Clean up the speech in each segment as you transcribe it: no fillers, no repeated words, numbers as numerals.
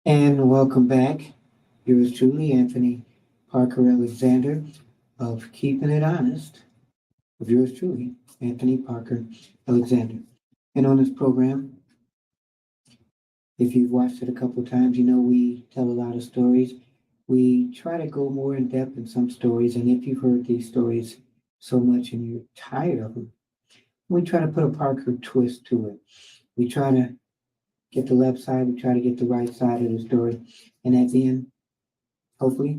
And welcome back. Yours truly, Anthony Parker Alexander of Keeping It Honest. Of yours truly, Anthony Parker Alexander. And on this program, if you've watched it a couple times, you know we tell a lot of stories. We try to go more in depth in some stories, and if you've heard these stories so much and you're tired of them, we try to put a Parker twist to it. We try to get the left side, we try to get the right side of the story, and at the end, hopefully,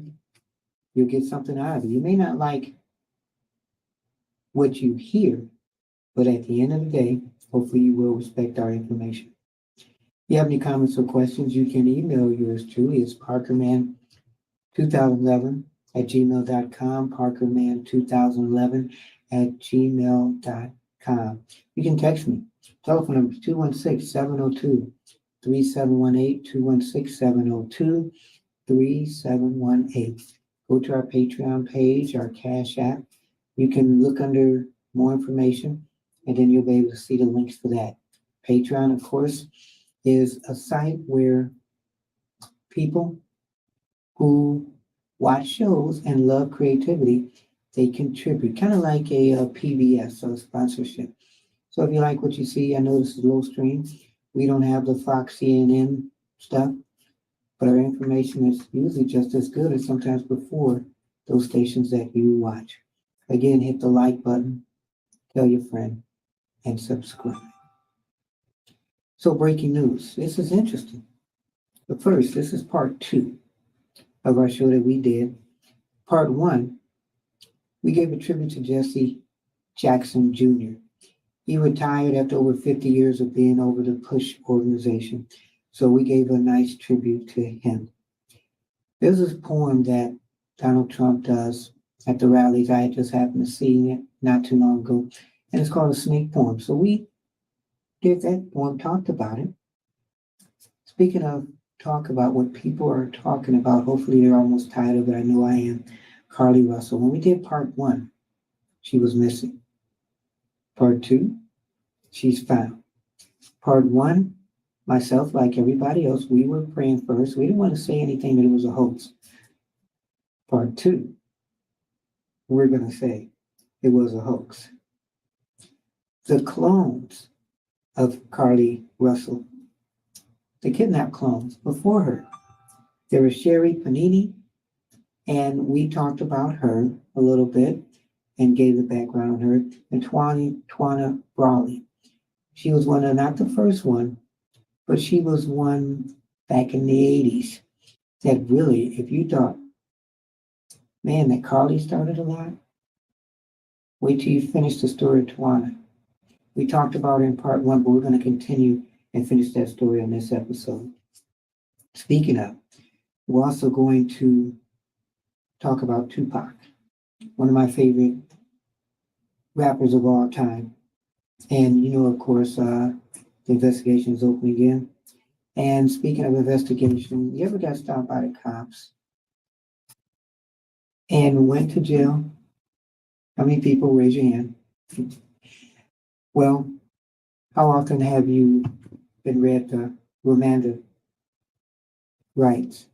you'll get something out of it. You may not like what you hear, but at the end of the day, hopefully you will respect our information. If you have any comments or questions, you can email yours truly. It's parkerman2011 at gmail.com, parkerman2011 at gmail.com. You can text me. Telephone number is 216-702-3718, 216-702-3718. Go to our Patreon page, our Cash App. You can look under more information, and then you'll be able to see the links for that. Patreon, of course, is a site where people who watch shows and love creativity, they contribute, kind of like a PBS, so sponsorship. So if you like what you see, I know this is low stream. We don't have the Fox CNN stuff, but our information is usually just as good as sometimes before those stations that you watch. Again, hit the like button, tell your friend, and subscribe. So breaking news. This is interesting. But first, this is part 2 of our show that we did. Part 1, we gave a tribute to Jesse Jackson Jr. He retired after over 50 years of being over the Push organization. So we gave a nice tribute to him. There's this poem that Donald Trump does at the rallies. I just happened to see it not too long ago. And it's called a snake poem. So we did that poem, talked about it. Speaking of talk about what people are talking about, hopefully they're almost tired of it. I know I am. Carlee Russell. When we did part 1, she was missing. Part 2, she's found. Part 1, myself, like everybody else, we were praying for her. So we didn't want to say anything that it was a hoax. Part 2, we're going to say it was a hoax. The clones of Carlee Russell, the kidnapped clones before her. There was Sherry Panini, and we talked about her a little bit and gave the background on her, and Twana Brawley. She was one of, not the first one, but she was one back in the 80s that really, if you thought, man, that Carlee started a lot, wait till you finish the story of Twana. We talked about it in part 1, but we're going to continue and finish that story on this episode. Speaking of, we're also going to talk about Tupac, one of my favorite rappers of all time. And you know, of course, the investigation is open again. And speaking of investigation, you ever got stopped by the cops and went to jail? How many people? Raise your hand. Well, how often have you been read the Remand rights?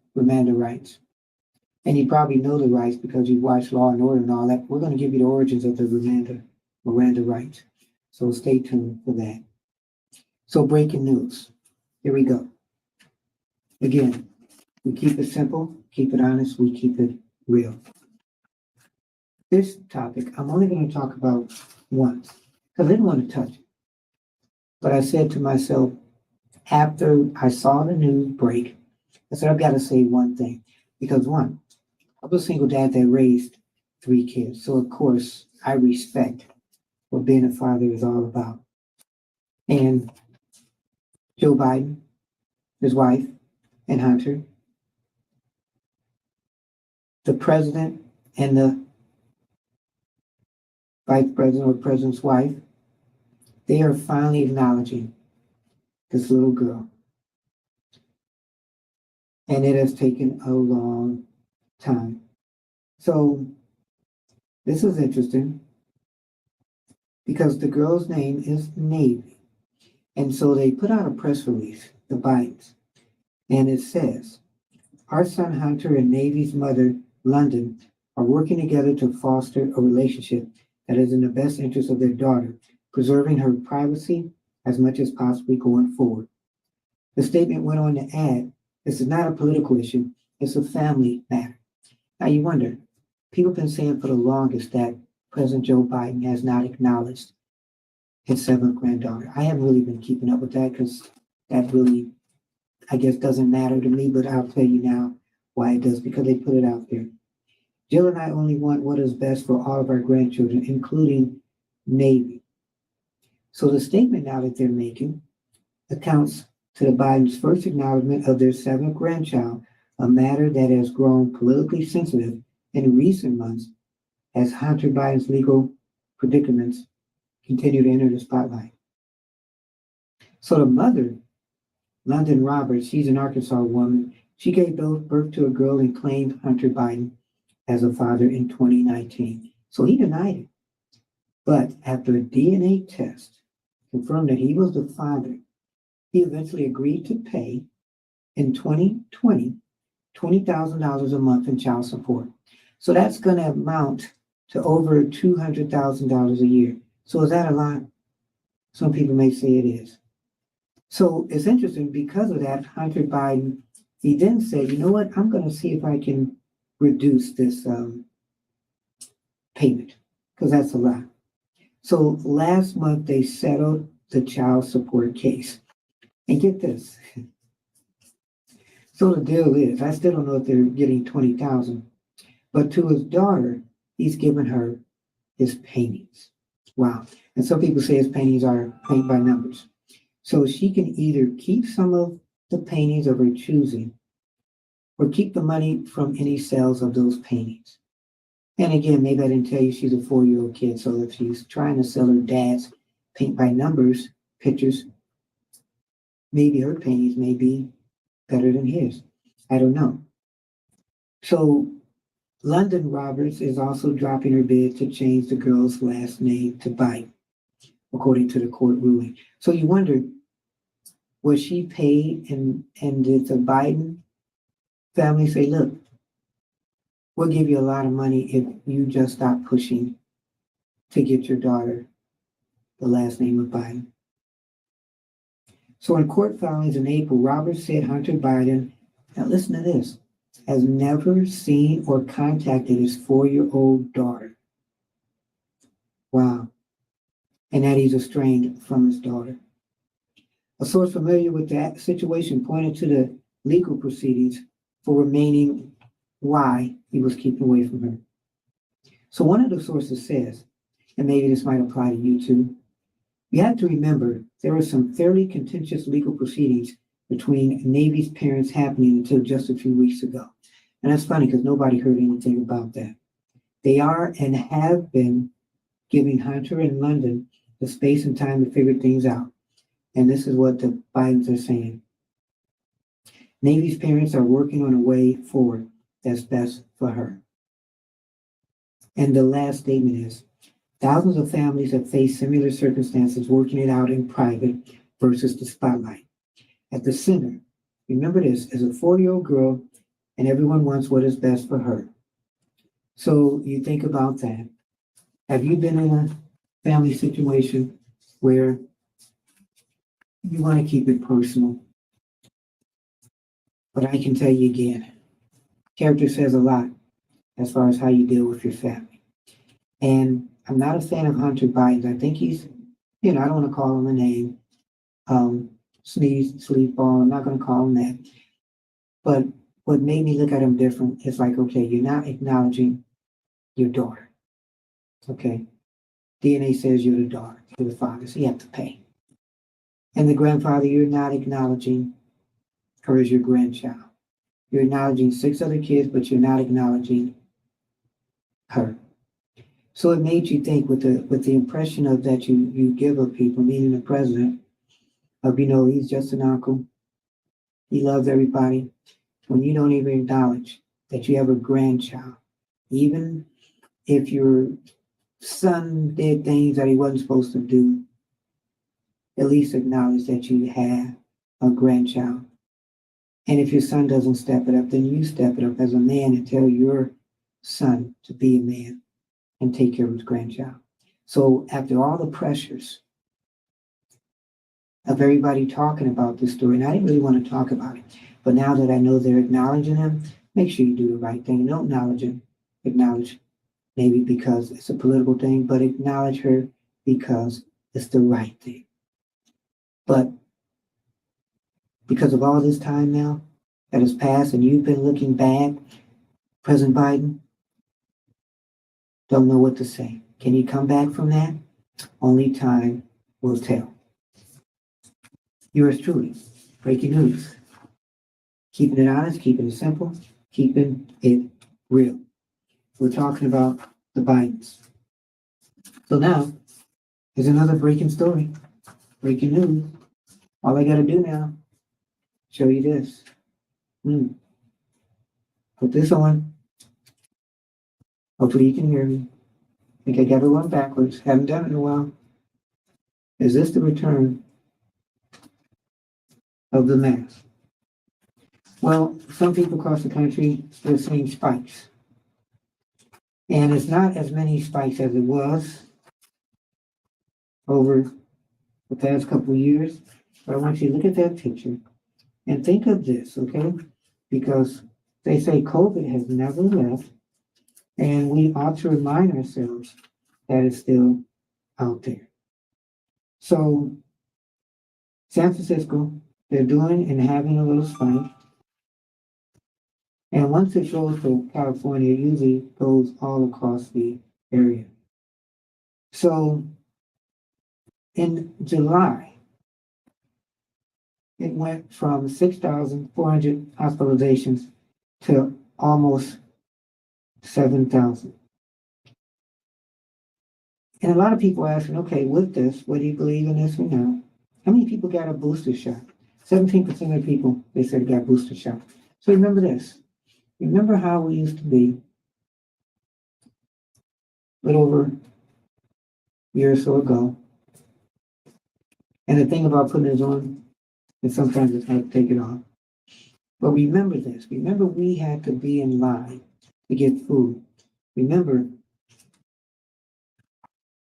And you probably know the rights because you've watched Law and Order and all that. We're going to give you the origins of the Miranda rights. So stay tuned for that. So breaking news. Here we go. Again, we keep it simple, keep it honest, we keep it real. This topic, I'm only going to talk about once because I didn't want to touch it. But I said to myself, after I saw the news break, I said, I've got to say one thing. Because one, I was a single dad that raised 3 kids. So, of course, I respect what being a father is all about. And Joe Biden, his wife, and Hunter, the president and the vice president or president's wife, they are finally acknowledging this little girl. And it has taken a long time. So this is interesting because the girl's name is Navy. And so they put out a press release, the Bidens. And it says, our son Hunter and Navy's mother, London, are working together to foster a relationship that is in the best interest of their daughter, preserving her privacy as much as possibly going forward. The statement went on to add, this is not a political issue, it's a family matter. Now you wonder, people have been saying for the longest that President Joe Biden has not acknowledged his seventh granddaughter. I haven't really been keeping up with that because that really, I guess, doesn't matter to me, but I'll tell you now why it does, because they put it out there. Jill and I only want what is best for all of our grandchildren, including Navy. So the statement now that they're making accounts to the Biden's first acknowledgement of their seventh grandchild, a matter that has grown politically sensitive in recent months as Hunter Biden's legal predicaments continue to enter the spotlight. So the mother, London Roberts, she's an Arkansas woman. She gave birth to a girl and claimed Hunter Biden as a father in 2019. So he denied it. But after a DNA test confirmed that he was the father, he eventually agreed to pay in 2020 $20,000 a month in child support. So that's going to amount to over $200,000 a year. So is that a lot? Some people may say it is. So it's interesting because of that, Hunter Biden, he then said, you know what, I'm going to see if I can reduce this payment because that's a lot. So last month they settled the child support case. And get this. So the deal is, I still don't know if they're getting $20,000, but to his daughter, he's given her his paintings. Wow. And some people say his paintings are paint by numbers. So she can either keep some of the paintings of her choosing or keep the money from any sales of those paintings. And again, maybe I didn't tell you she's a 4-year-old kid. So if she's trying to sell her dad's paint by numbers pictures, maybe her paintings may be better than his. I don't know. So London Roberts is also dropping her bid to change the girl's last name to Biden, according to the court ruling. So you wonder, was she paid and did the Biden family say, look, we'll give you a lot of money if you just stop pushing to get your daughter the last name of Biden? So in court filings in April, Roberts said Hunter Biden, now listen to this, has never seen or contacted his 4-year-old daughter. Wow. And that he's estranged from his daughter. A source familiar with that situation pointed to the legal proceedings for remaining why he was keeping away from her. So one of the sources says, and maybe this might apply to you too, you have to remember there were some fairly contentious legal proceedings between Navy's parents happening until just a few weeks ago. And that's funny because nobody heard anything about that. They are and have been giving Hunter and London the space and time to figure things out. And this is what the Bidens are saying. Navy's parents are working on a way forward that's best for her. And the last statement is, thousands of families have faced similar circumstances working it out in private versus the spotlight. At the center, remember this, is a 4-year-old girl and everyone wants what is best for her. So you think about that. Have you been in a family situation where you want to keep it personal? But I can tell you again, character says a lot as far as how you deal with your family. And I'm not a fan of Hunter Biden. I think he's, I don't want to call him a name, sleazeball. I'm not going to call him that. But what made me look at him different is like, okay, you're not acknowledging your daughter. Okay. DNA says you're the daughter, you're the father, so you have to pay. And the grandfather, you're not acknowledging her as your grandchild. You're acknowledging 6 other kids, but you're not acknowledging her. So it made you think with the impression of that you give of people, meaning the president, of he's just an uncle. He loves everybody. When you don't even acknowledge that you have a grandchild, even if your son did things that he wasn't supposed to do, at least acknowledge that you have a grandchild. And if your son doesn't step it up, then you step it up as a man and tell your son to be a man and take care of his grandchild. So after all the pressures of everybody talking about this story, and I didn't really want to talk about it, but now that I know they're acknowledging him, make sure you do the right thing. Don't acknowledge him. Acknowledge maybe because it's a political thing, but acknowledge her because it's the right thing. But because of all this time now that has passed and you've been looking bad, President Biden, don't know what to say. Can he come back from that? Only time will tell. Yours truly, breaking news. Keeping it honest, keeping it simple, keeping it real. We're talking about the Bidens. So now, here's another breaking story, breaking news. All I got to do now, show you this. Put this on. Hopefully you can hear me. I think I got it one backwards. Haven't done it in a while. Is this the return of the mask? Well, some people across the country, they're seeing spikes. And it's not as many spikes as it was over the past couple of years. But I want you to look at that picture and think of this, okay? Because they say COVID has never left, and we ought to remind ourselves that it's still out there. So, San Francisco, they're doing and having a little spike. And once it goes to California, it usually goes all across the area. So, in July, it went from 6,400 hospitalizations to almost 7,000. And a lot of people are asking, okay, with this, what do you believe in this or not? How many people got a booster shot? 17% of the people, they said, got a booster shot. So remember this. Remember how we used to be a little over a year or so ago. And the thing about putting this on is sometimes it's hard to take it off. But remember this. Remember we had to be in line to get food. Remember,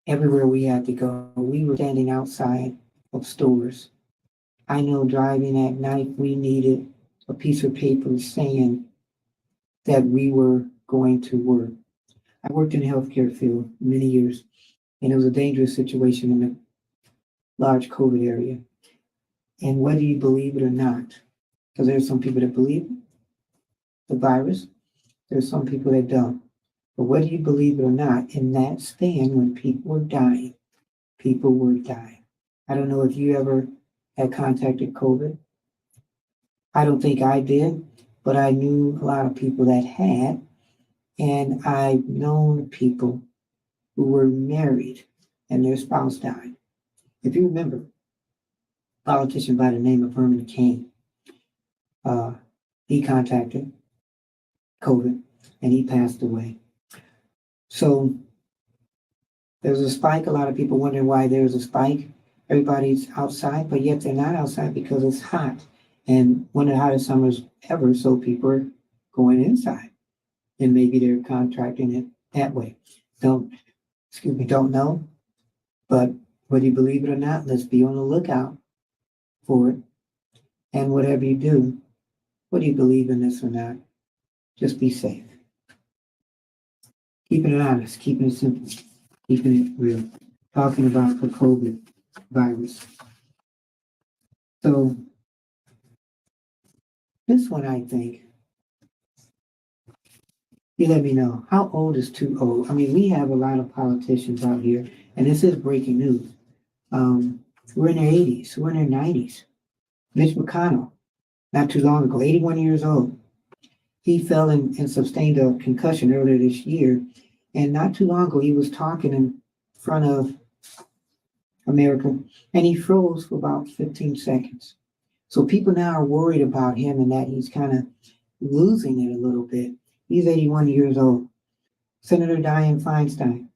everywhere we had to go, we were standing outside of stores. I know driving at night, we needed a piece of paper saying that we were going to work. I worked in the healthcare field many years, and it was a dangerous situation in a large COVID area. And whether you believe it or not, because there's some people that believe the virus, there's some people that don't. But whether you believe it or not, in that stand when people were dying, people were dying. I don't know if you ever had contacted COVID. I don't think I did, but I knew a lot of people that had, and I've known people who were married and their spouse died. If you remember, a politician by the name of Herman Cain, he contacted COVID and he passed away. So there's a spike. A lot of people wondering why there's a spike. Everybody's outside, but yet they're not outside because it's hot. And one of the hottest summers ever, so people are going inside. And maybe they're contracting it that way. Don't know. But whether you believe it or not, let's be on the lookout for it. And whatever you do, whether you believe in this or not, just be safe. Keeping it honest, keeping it simple, keeping it real. Talking about the COVID virus. So this one, I think, you let me know, how old is too old? I mean, we have a lot of politicians out here, and this is breaking news. We're in their 80s, we're in their 90s. Mitch McConnell, not too long ago, 81 years old. He fell and sustained a concussion earlier this year. And not too long ago, he was talking in front of America, and he froze for about 15 seconds. So people now are worried about him and that he's kind of losing it a little bit. He's 81 years old. Senator Dianne Feinstein,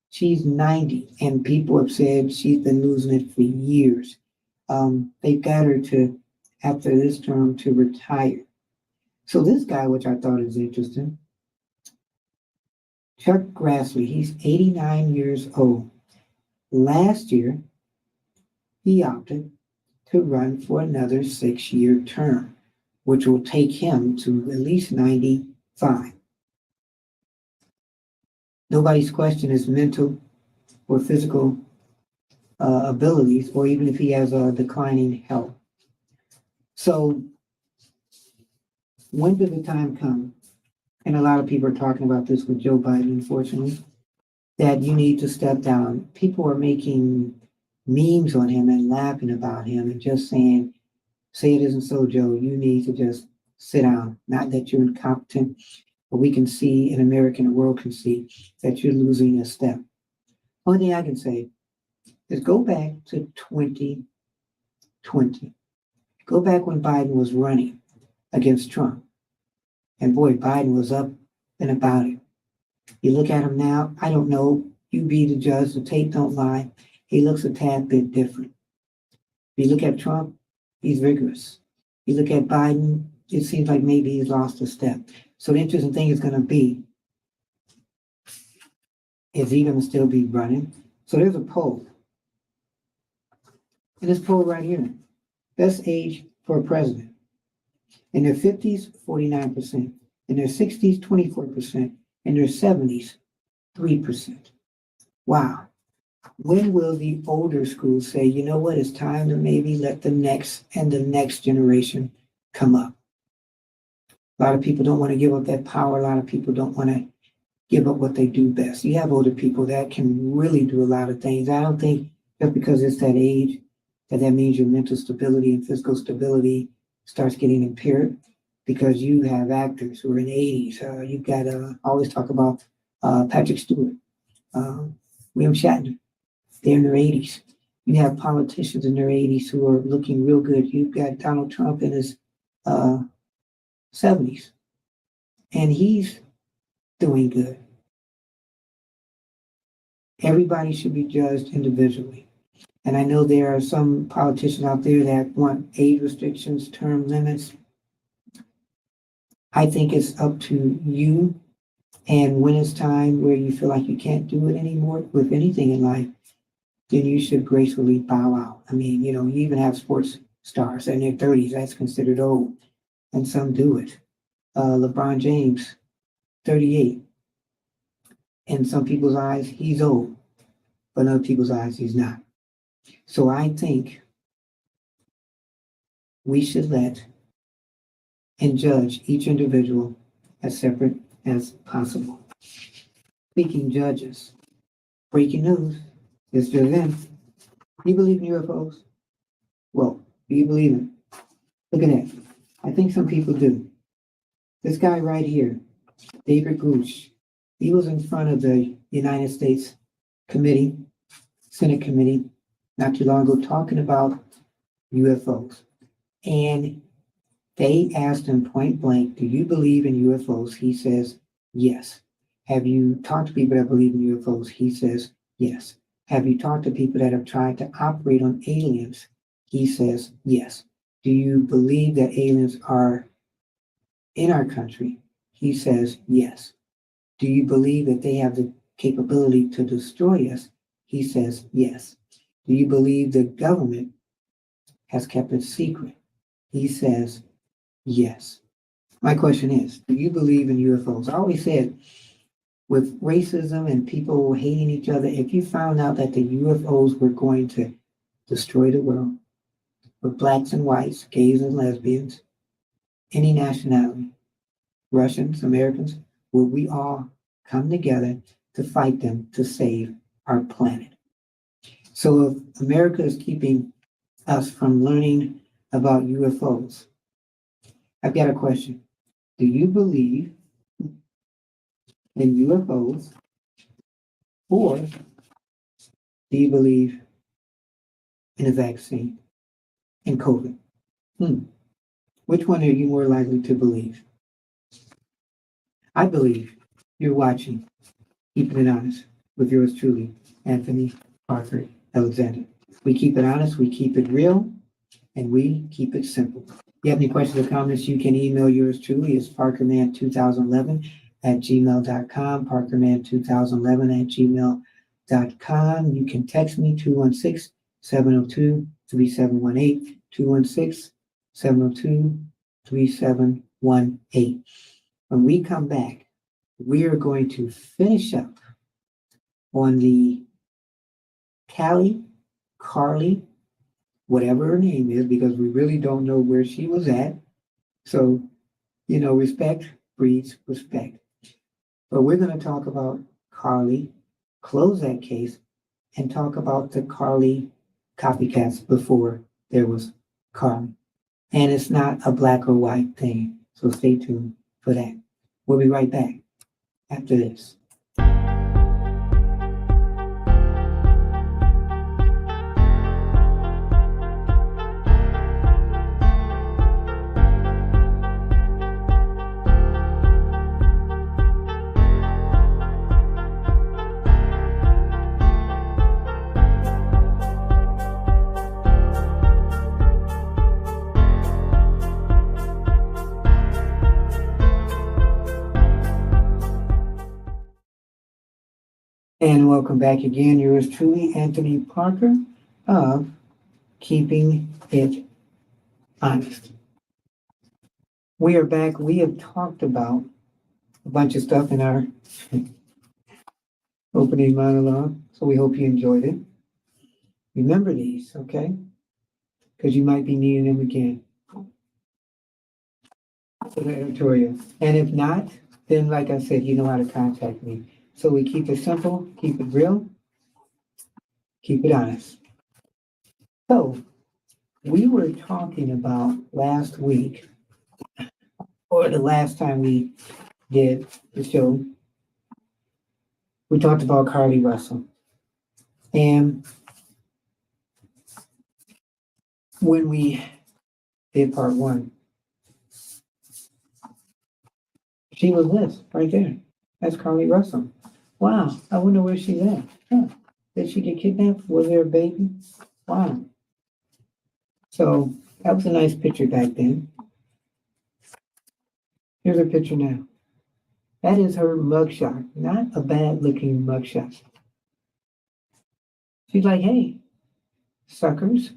she's 90, and people have said she's been losing it for years. They've got her to after this term to retire. So this guy, which I thought is interesting, Chuck Grassley, he's 89 years old. Last year, he opted to run for another 6-year term, which will take him to at least 95. Nobody's questioned his mental or physical abilities, or even if he has a declining health. So when did the time come? And a lot of people are talking about this with Joe Biden, unfortunately, that you need to step down. People are making memes on him and laughing about him and just saying, say it isn't so, Joe. You need to just sit down. Not that you're incompetent, but we can see in America and the world can see that you're losing a step. Only thing I can say is go back to 2020. Go back when Biden was running against Trump. And boy, Biden was up and about it. You look at him now, I don't know. You be the judge, the tape don't lie. He looks a tad bit different. If you look at Trump, he's vigorous. You look at Biden, it seems like maybe he's lost a step. So the interesting thing is going to be, is he going to still be running? So there's a poll. And this poll right here, best age for a president. In their 50s, 49%. In their 60s, 24%. In their 70s, 3%. Wow. When will the older schools say, you know what, it's time to maybe let the next generation come up? A lot of people don't want to give up that power. A lot of people don't want to give up what they do best. You have older people that can really do a lot of things. I don't think just because it's that age that means your mental stability and physical stability starts getting impaired, because you have actors who are in the 80s. You've got, I always talk about Patrick Stewart, William Shatner. They're in their 80s. You have politicians in their 80s who are looking real good. You've got Donald Trump in his 70s, and he's doing good. Everybody should be judged individually. And I know there are some politicians out there that want age restrictions, term limits. I think it's up to you. And when it's time where you feel like you can't do it anymore with anything in life, then you should gracefully bow out. I mean, you even have sports stars in their 30s. That's considered old. And some do it. LeBron James, 38. In some people's eyes, he's old. But in other people's eyes, he's not. So I think we should let and judge each individual as separate as possible. Speaking judges, breaking news, it's just in. You believe in UFOs? Well, do you believe in it? Look at that. I think some people do. This guy right here, David Grush, he was in front of the United States committee, Senate committee, not too long ago, talking about UFOs. And they asked him point blank, do you believe in UFOs? He says, yes. Have you talked to people that believe in UFOs? He says, yes. Have you talked to people that have tried to operate on aliens? He says, yes. Do you believe that aliens are in our country? He says, yes. Do you believe that they have the capability to destroy us? He says, yes. Do you believe the government has kept it secret? He says, yes. My question is, do you believe in UFOs? I always said, with racism and people hating each other, if you found out that the UFOs were going to destroy the world, with blacks and whites, gays and lesbians, any nationality, Russians, Americans, will we all come together to fight them to save our planet? So if America is keeping us from learning about UFOs, I've got a question. Do you believe in UFOs, or do you believe in a vaccine and COVID? Which one are you more likely to believe? I believe you're watching Keeping It Honest with yours truly, Anthony Parker Alexander. We keep it honest, we keep it real, and we keep it simple. If you have any questions or comments, you can email yours truly. It's parkerman2011@gmail.com, parkerman2011@gmail.com. You can text me 216-702-3718, 216-702-3718. When we come back, we are going to finish up on the Callie, Carlee, whatever her name is, because we really don't know where she was at. So, respect breeds respect. But we're going to talk about Carlee, close that case, and talk about the Carlee copycats before there was Carlee. And it's not a black or white thing. So stay tuned for that. We'll be right back after this. And welcome back again. Yours truly, Anthony Parker of Keeping It Honest. We are back. We have talked about a bunch of stuff in our opening monologue, so we hope you enjoyed it. Remember these, okay? Because you might be needing them again for the editorial. And if not, then like I said, you know how to contact me. So we keep it simple, keep it real, keep it honest. So we were talking about last week, or the last time we did the show, we talked about Carlee Russell. And when we did part one, she was this right there. That's Carlee Russell. Wow, I wonder where she's at. Huh. Did she get kidnapped? Was there a baby? Wow. So that was a nice picture back then. Here's her picture now. That is her mugshot, not a bad looking mugshot. She's like, hey, suckers.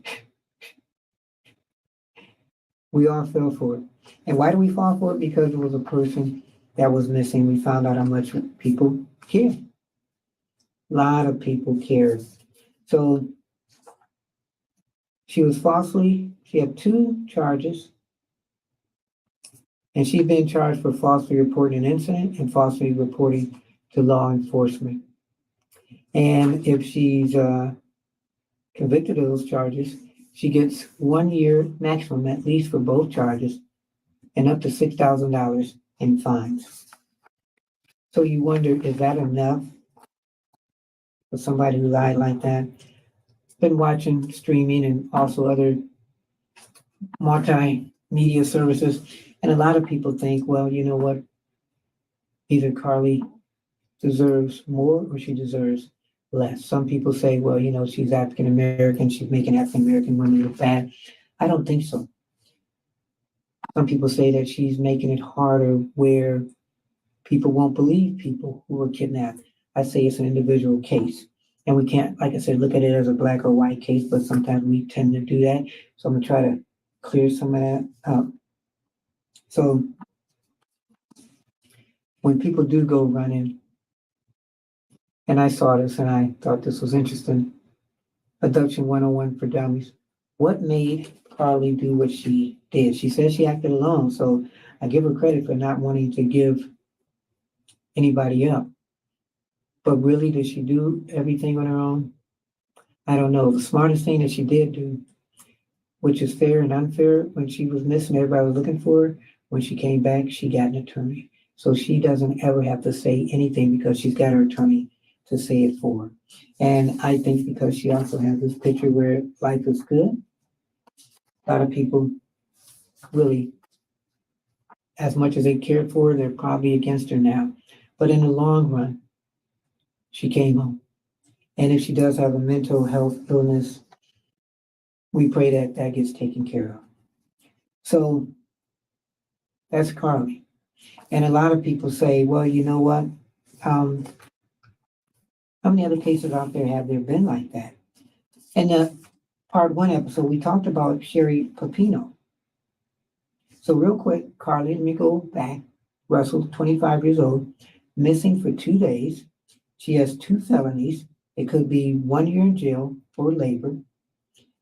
We all fell for it. And why do we fall for it? Because it was a person that was missing. We found out how much people care. A lot of people care. So she had 2 charges. And she's been charged for falsely reporting an incident and falsely reporting to law enforcement. And if she's convicted of those charges, she gets 1 year maximum, at least for both charges, and up to $6,000 in fines. So you wonder, is that enough for somebody who lied like that? Been watching streaming and also other multimedia services, and a lot of people think, well, you know what? Either Carlee deserves more or she deserves less. Some people say, well, she's African American, she's making African American women look bad. I don't think so. Some people say that she's making it harder where people won't believe people who were kidnapped. I say it's an individual case. And we can't, like I said, look at it as a black or white case, but sometimes we tend to do that. So I'm gonna try to clear some of that up. So when people do go running, and I saw this and I thought this was interesting, Abduction 101 for Dummies. What made Carlee do what she did? She said she acted alone, so I give her credit for not wanting to give anybody up. But really, did she do everything on her own? I don't know. The smartest thing that she did do, which is fair and unfair, when she was missing, everybody was looking for her. When she came back, she got an attorney. So she doesn't ever have to say anything because she's got her attorney to say it for her. And I think because she also has this picture where life is good, a lot of people really, as much as they cared for her, they're probably against her now. But in the long run, she came home. And if she does have a mental health illness, we pray that that gets taken care of. So that's Carlee. And a lot of people say, well, you know what? How many other cases out there have there been like that? In the part one episode, we talked about Sherry Papino. So real quick, Carlee, let me go back. Russell, 25 years old, missing for 2 days. She has 2 felonies. It could be 1 year in jail for labor.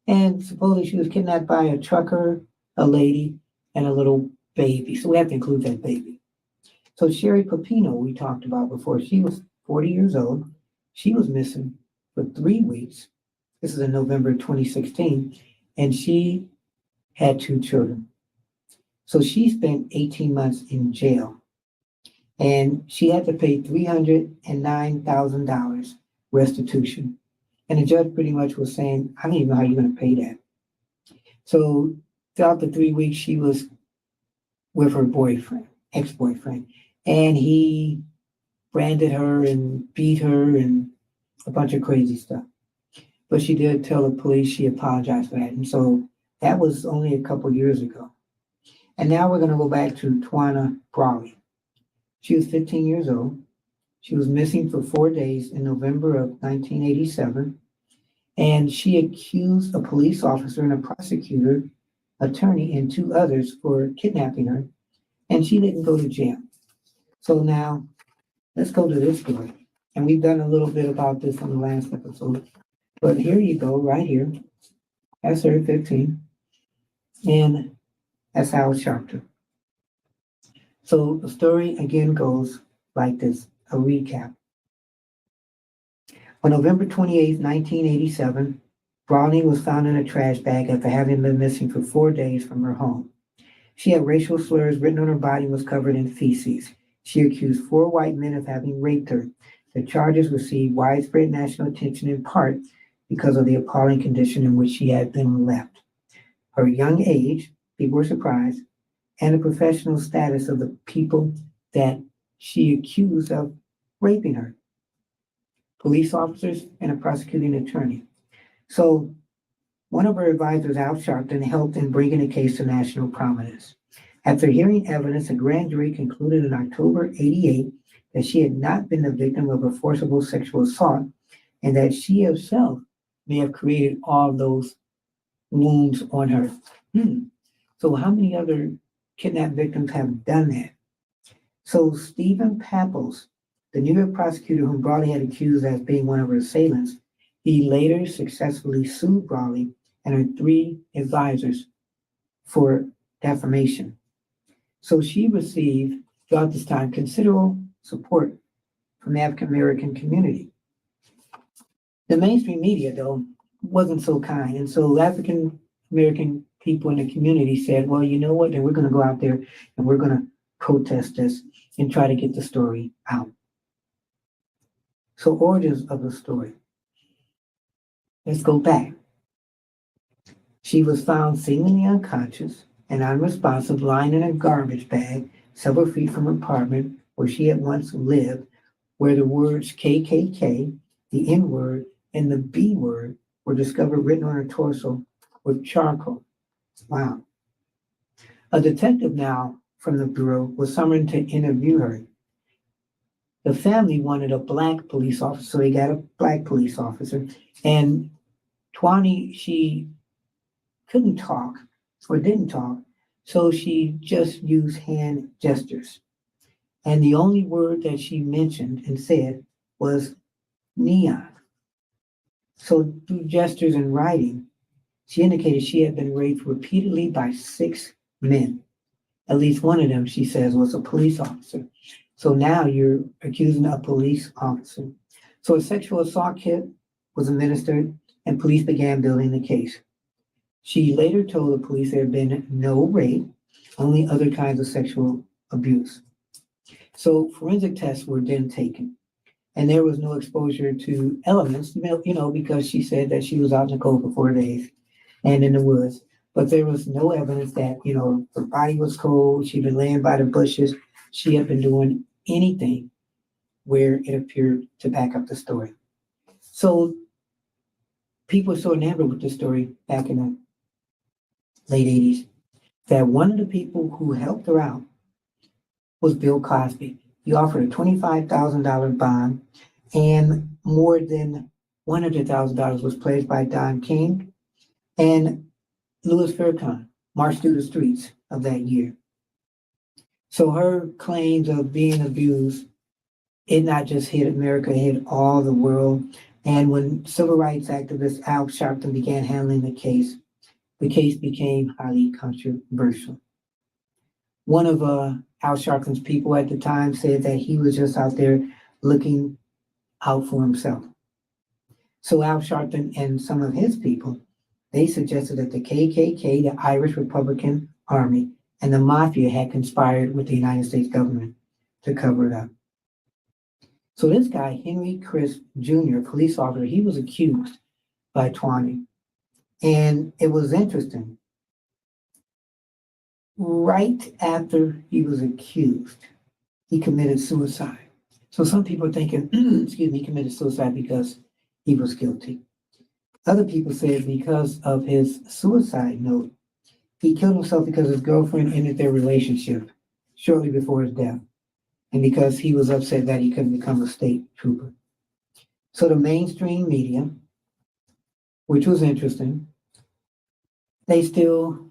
And supposedly she was kidnapped by a trucker, a lady, and a little baby. So we have to include that baby. So Sherry Papino, we talked about before, she was 40 years old. She was missing for 3 weeks. This is in November 2016. And she had 2 children. So she spent 18 months in jail. And she had to pay $309,000 restitution. And the judge pretty much was saying, I don't even know how you're going to pay that. So throughout the 3 weeks, she was with her boyfriend, ex-boyfriend, and he branded her and beat her and a bunch of crazy stuff. But she did tell the police she apologized for that. And so that was only a couple years ago. And now we're going to go back to Tawana Brawley. She was 15 years old. She was missing for 4 days in November of 1987. And she accused a police officer and a prosecutor, attorney, and 2 others for kidnapping her. And she didn't go to jail. So now let's go to this story. And we've done a little bit about this on the last episode. But here you go, right here. That's her 15. And that's Howard Sharpton. So the story again goes like this, a recap. On November 28, 1987, Brawley was found in a trash bag after having been missing for 4 days from her home. She had racial slurs written on her body and was covered in feces. She accused 4 white men of having raped her. The charges received widespread national attention in part because of the appalling condition in which she had been left. Her young age, people were surprised, and the professional status of the people that she accused of raping her. Police officers and a prosecuting attorney. So one of her advisors, Al Sharpton, helped in bringing the case to national prominence. After hearing evidence, a grand jury concluded in October 88 that she had not been the victim of a forcible sexual assault and that she herself may have created all those wounds on her. So how many other kidnapped victims have done that? So Stephen Papples, the New York prosecutor whom Brawley had accused as being one of her assailants, he later successfully sued Brawley and her 3 advisors for defamation. So she received, throughout this time, considerable support from the African American community. The mainstream media, though, wasn't so kind. And so African American people in the community said, well, you know what? Then we're going to go out there and we're going to protest this and try to get the story out. So origins of the story. Let's go back. She was found seemingly unconscious and unresponsive, lying in a garbage bag several feet from her apartment where she had once lived, where the words KKK, the N word, and the B word were discovered written on her torso with charcoal. Wow. A detective now from the Bureau was summoned to interview her. The family wanted a black police officer, so they got a black police officer. And Twani, she couldn't talk or didn't talk, so she just used hand gestures. And the only word that she mentioned and said was neon. So through gestures and writing, she indicated she had been raped repeatedly by 6 men. At least one of them, she says, was a police officer. So now you're accusing a police officer. So a sexual assault kit was administered and police began building the case. She later told the police there had been no rape, only other kinds of sexual abuse. So forensic tests were then taken. And there was no exposure to elements, because she said that she was out in the cold for 4 days and in the woods. But there was no evidence that, her body was cold. She'd been laying by the bushes. She had been doing anything where it appeared to back up the story. So people were so enamored with the story back in the late 80s, that one of the people who helped her out was Bill Cosby. He offered a $25,000 bond, and more than $100,000 was pledged by Don King and Louis Farrakhan marched through the streets of that year. So her claims of being abused, it not just hit America, it hit all the world. And when civil rights activist Al Sharpton began handling the case became highly controversial. One of Al Sharpton's people at the time said that he was just out there looking out for himself. So Al Sharpton and some of his people, they suggested that the KKK, the Irish Republican Army, and the mafia had conspired with the United States government to cover it up. So this guy, Henry Crisp Jr., police officer, he was accused by Tawny. And it was interesting. Right after he was accused, he committed suicide. So some people are thinking, he committed suicide because he was guilty. Other people said because of his suicide note, he killed himself because his girlfriend ended their relationship shortly before his death, and because he was upset that he couldn't become a state trooper. So the mainstream media, which was interesting, they still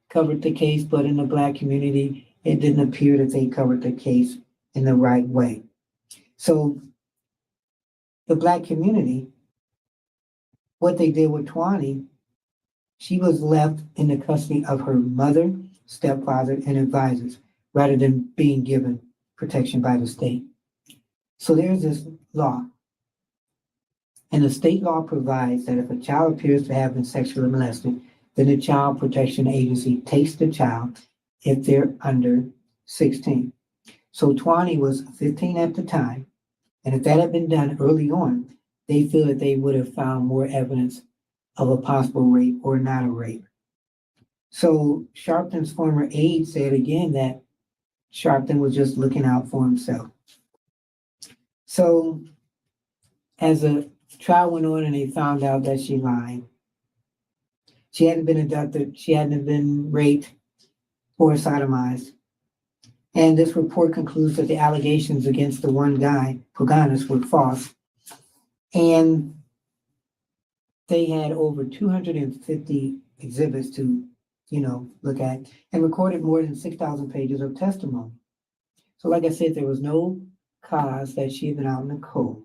covered the case, but in the Black community, it didn't appear that they covered the case in the right way. So the Black community, what they did with Tawny, she was left in the custody of her mother, stepfather, and advisors, rather than being given protection by the state. So there's this law, and the state law provides that if a child appears to have been sexually molested, then the Child Protection Agency takes the child if they're under 16. So Tawny was 15 at the time, and if that had been done early on, they feel that they would have found more evidence of a possible rape or not a rape. So Sharpton's former aide said again that Sharpton was just looking out for himself. So as the trial went on and they found out that she lied, she hadn't been abducted, she hadn't been raped or sodomized. And this report concludes that the allegations against the one guy, Puganis, were false. And they had over 250 exhibits to, look at and recorded more than 6,000 pages of testimony. So like I said, there was no cause that she had been out in the cold.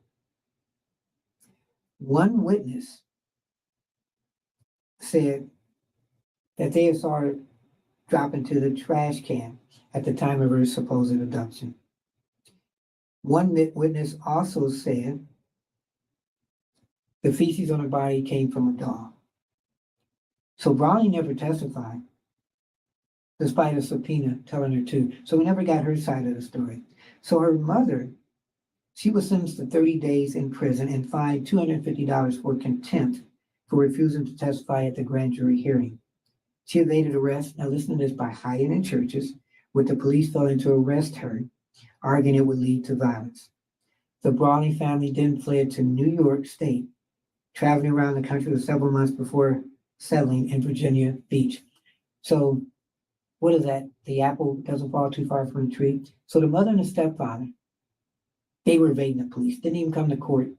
One witness said that they saw her drop into the trash can at the time of her supposed abduction. One witness also said the feces on her body came from a dog. So Brownie never testified, despite a subpoena telling her to. So we never got her side of the story. So her mother, she was sentenced to 30 days in prison and fined $250 for contempt for refusing to testify at the grand jury hearing. She evaded arrest, now listen to this, by hiding in churches, with the police failing to arrest her, arguing it would lead to violence. The Brownie family then fled to New York State, traveling around the country for several months before settling in Virginia Beach. So what is that? The apple doesn't fall too far from the tree. So the mother and the stepfather, they were evading the police, didn't even come to court.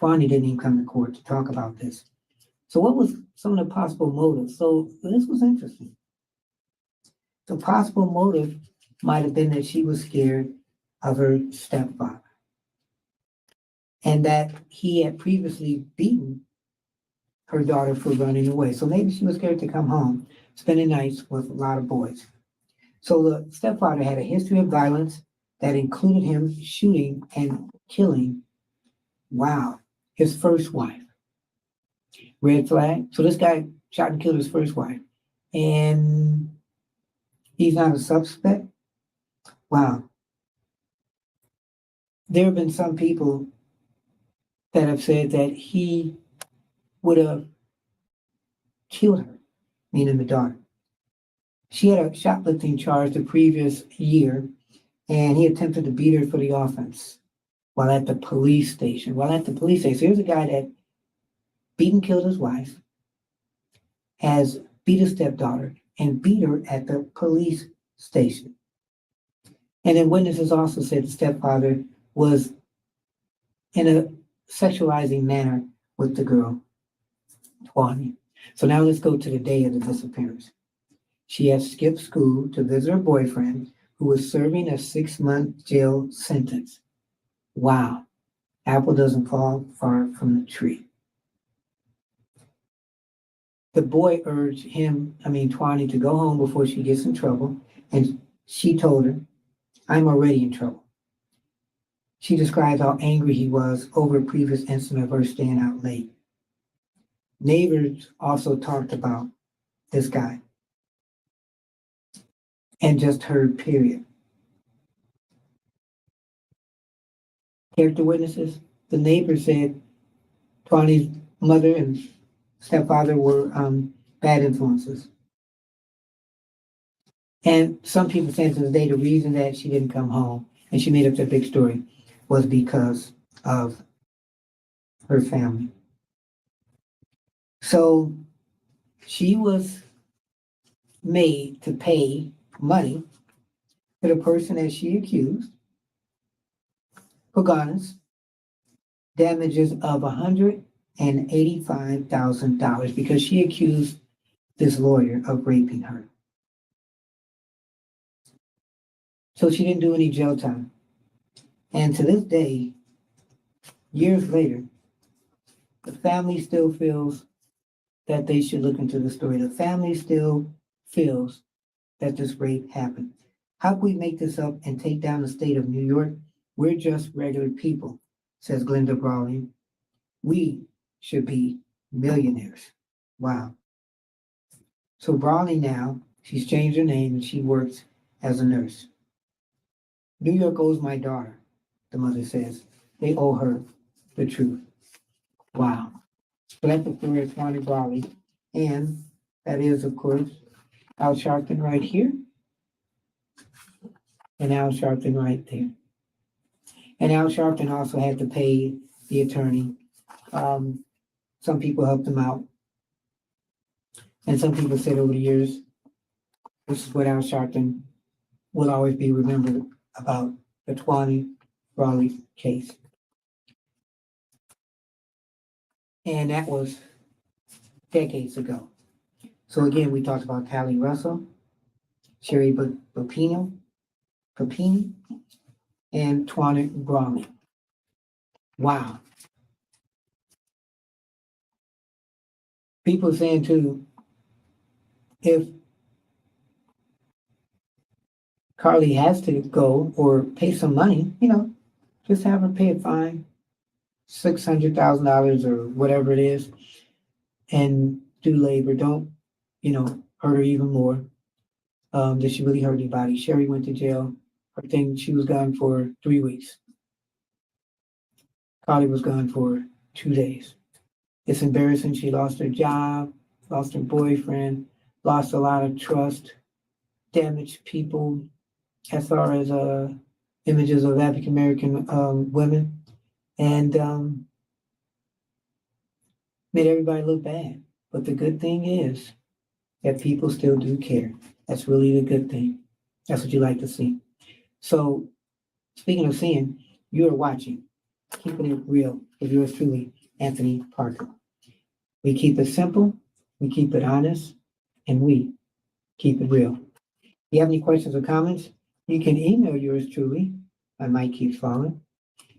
Tawny didn't even come to court to talk about this. So what was some of the possible motives? So this was interesting. The possible motive might have been that she was scared of her stepfather and that he had previously beaten her daughter for running away. So maybe she was scared to come home, spending nights with a lot of boys. So the stepfather had a history of violence that included him shooting and killing, his first wife. Red flag. So this guy shot and killed his first wife. And he's not a suspect. Wow. There have been some people that have said that he would have killed her, meaning the daughter. She had a shoplifting charge the previous year, and he attempted to beat her for the offense while at the police station. So here's a guy that beat and killed his wife, has beat his stepdaughter and beat her at the police station. And then witnesses also said the stepfather was in a sexualizing manner with the girl, Tawny. So now let's go to the day of the disappearance. She had skipped school to visit her boyfriend, who was serving a 6-month jail sentence. Wow. Apple doesn't fall far from the tree. The boy urged Tawny, to go home before she gets in trouble, and she told her, I'm already in trouble. She described how angry he was over a previous incident of her staying out late. Neighbors also talked about this guy and just heard, period. Character witnesses, the neighbors said Tawny's mother and stepfather were bad influences. And some people said to this day the reason that she didn't come home and she made up that big story was because of her family. So she was made to pay money to the person that she accused for garners damages of $185,000 because she accused this lawyer of raping her. So she didn't do any jail time. And to this day, years later, the family still feels that they should look into the story. The family still feels that this rape happened. How can we make this up and take down the state of New York? We're just regular people, says Glenda Brawley. We should be millionaires. Wow. So Brawley now, she's changed her name and she works as a nurse. New York owes my daughter, the mother says. They owe her the truth. Wow. So that's the story of Tawny Brawley. And that is, of course, Al Sharpton right here. And Al Sharpton right there. And Al Sharpton also had to pay the attorney. Some people helped him out. And some people said over the years, this is what Al Sharpton will always be remembered about the Tawny Brawley case. And that was decades ago. So again, we talked about Callie Russell, Sherry Papini, and Tawny Brawley. Wow. People saying too, if Carlee has to go or pay some money, just have her pay a fine, $600,000 or whatever it is, and do labor. Don't, hurt her even more. Did she really hurt anybody? Sherry went to jail. Her thing, she was gone for 3 weeks. Carlee was gone for 2 days. It's embarrassing. She lost her job, lost her boyfriend, lost a lot of trust, damaged people as far as images of African American women, and made everybody look bad. But the good thing is that people still do care. That's really the good thing. That's what you like to see. So, speaking of seeing, you are watching Keeping It Real with yours truly, Anthony Parker. We keep it simple, we keep it honest, and we keep it real. If you have any questions or comments, you can email yours truly, my mic keeps falling,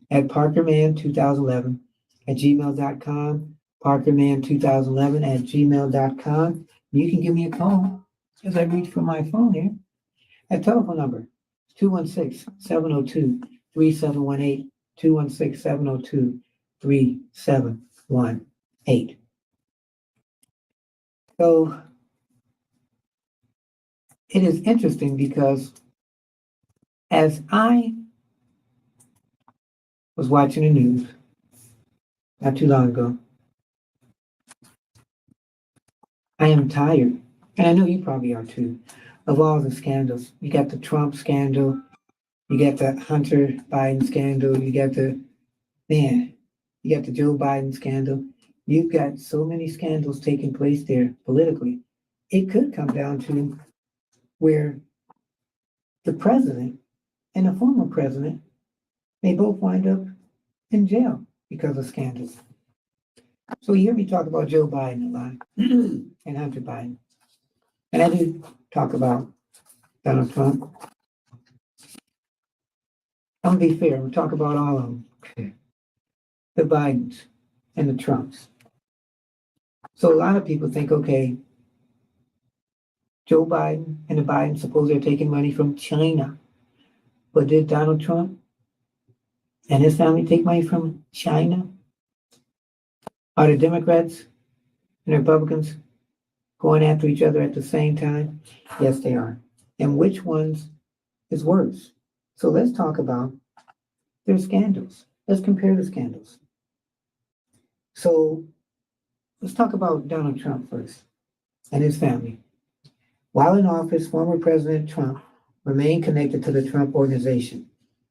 at parkerman2011 at gmail.com, parkerman2011 at gmail.com. You can give me a call as I reach for my phone here. At telephone number 216-702-3718, 216-702-3718. So it is interesting because as I was watching the news not too long ago, I am tired, and I know you probably are too, of all the scandals. You got the Trump scandal, you got the Hunter Biden scandal, you got the Joe Biden scandal. You've got so many scandals taking place there politically it could come down to where the president and the former president may both wind up in jail because of scandals. So you hear me talk about Joe Biden a lot and Hunter Biden. And I do talk about Donald Trump. I'm gonna be fair, I'm gonna talk about all of them. The Bidens and the Trumps. So a lot of people think, okay, Joe Biden and the Bidens suppose they're taking money from China. But did Donald Trump and his family take money from China? Are the Democrats and Republicans going after each other at the same time? Yes, they are. And which ones is worse? So let's talk about their scandals. Let's compare the scandals. So let's talk about Donald Trump first and his family. While in office, former President Trump remained connected to the Trump Organization,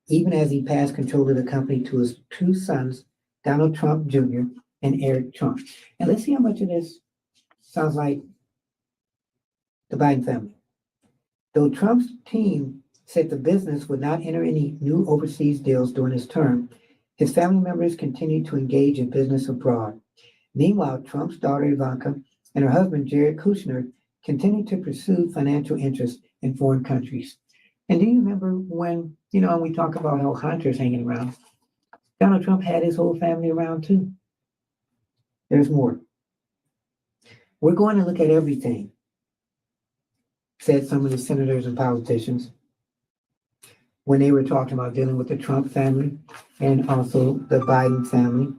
even as he passed control of the company to his two sons, Donald Trump Jr. and Eric Trump. And let's see how much of this sounds like the Biden family. Though Trump's team said the business would not enter any new overseas deals during his term, his family members continued to engage in business abroad. Meanwhile, Trump's daughter Ivanka and her husband Jared Kushner continued to pursue financial interests in foreign countries. And do you remember when, we talk about how Hunter's hanging around, Donald Trump had his whole family around too? There's more. We're going to look at everything, said some of the senators and politicians when they were talking about dealing with the Trump family and also the Biden family.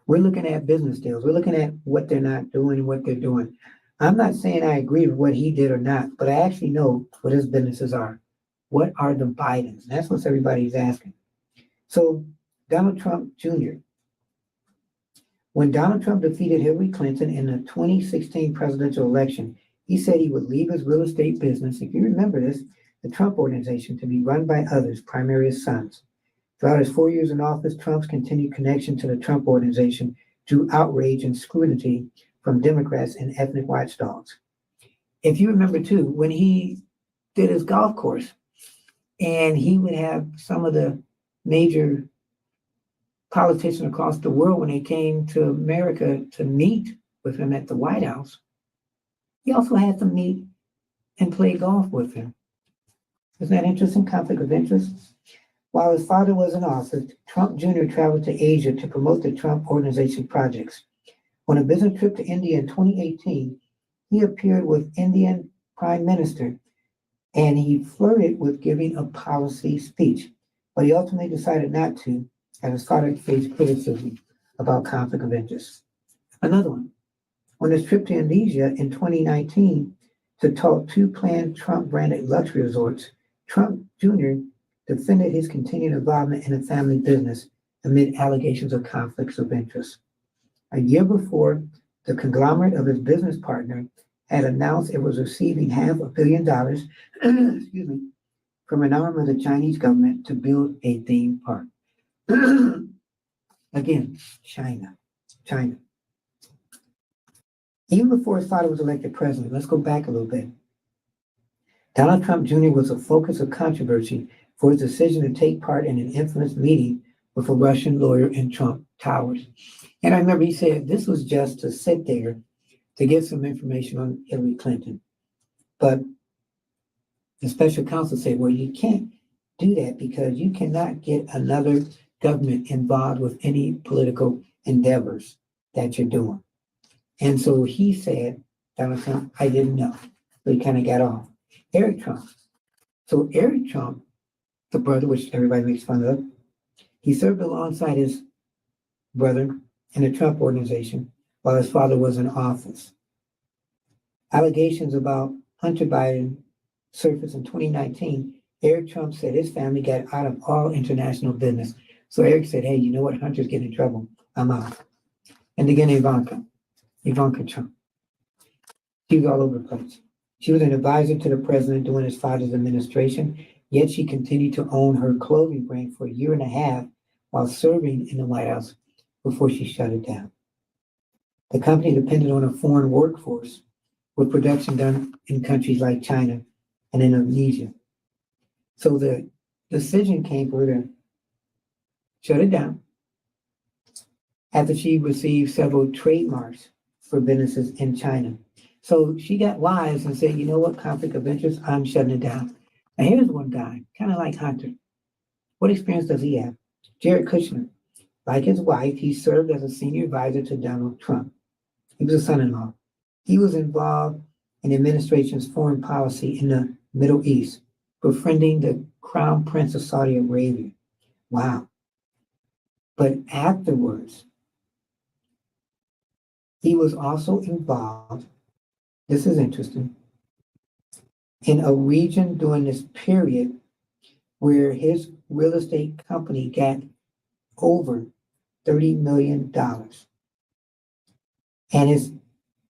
We're looking at business deals. We're looking at what they're not doing and what they're doing. I'm not saying I agree with what he did or not, but I actually know what his businesses are. What are the Bidens? That's what everybody's asking. So Donald Trump Jr., when Donald Trump defeated Hillary Clinton in the 2016 presidential election, he said he would leave his real estate business, if you remember this, the Trump Organization, to be run by others, primarily his sons. Throughout his 4 years in office, Trump's continued connection to the Trump Organization drew outrage and scrutiny from Democrats and ethnic watchdogs. If you remember too, when he did his golf course and he would have some of the major politicians across the world when they came to America to meet with him at the White House, he also had them meet and play golf with him. Isn't that interesting? Conflict of interest. While his father was in office, Trump Jr. traveled to Asia to promote the Trump Organization projects. On a business trip to India in 2018, he appeared with Indian Prime Minister and he flirted with giving a policy speech, but he ultimately decided not to, as his father faced criticism about conflict of interest. Another one. On his trip to Indonesia in 2019 to talk two planned Trump-branded luxury resorts, Trump Jr. defended his continued involvement in the family business amid allegations of conflicts of interest. A year before, the conglomerate of his business partner had announced it was receiving $500 million from an arm of the Chinese government to build a theme park. Again, China. Even before his father was elected president, let's go back a little bit. Donald Trump Jr. was a focus of controversy for his decision to take part in an infamous meeting with a Russian lawyer in Trump Towers. And I remember he said this was just to sit there to get some information on Hillary Clinton. But the special counsel said, well, you can't do that because you cannot get another government involved with any political endeavors that you're doing. And so he said, Donald Trump, I didn't know. So he kind of got off. Eric Trump. So Eric Trump, the brother, which everybody makes fun of, he served alongside his brother in the Trump Organization while his father was in office. Allegations about Hunter Biden surfaced in 2019. Eric Trump said his family got out of all international business. So Eric said, hey, you know what? Hunter's getting in trouble. I'm out. And again, Ivanka Trump. She was all over the place. She was an advisor to the president during his father's administration, yet she continued to own her clothing brand for a year and a half while serving in the White House before she shut it down. The company depended on a foreign workforce, with production done in countries like China and Indonesia. So the decision came for her to shut it down after she received several trademarks for businesses in China. So she got wise and said, you know what, conflict of interest, I'm shutting it down. Now here's one guy, kind of like Hunter. What experience does he have? Jared Kushner. Like his wife, he served as a senior advisor to Donald Trump. He was a son-in-law. He was involved in the administration's foreign policy in the Middle East, befriending the Crown Prince of Saudi Arabia. Wow. But afterwards, he was also involved, this is interesting, in a region during this period where his real estate company got over $30 million. And his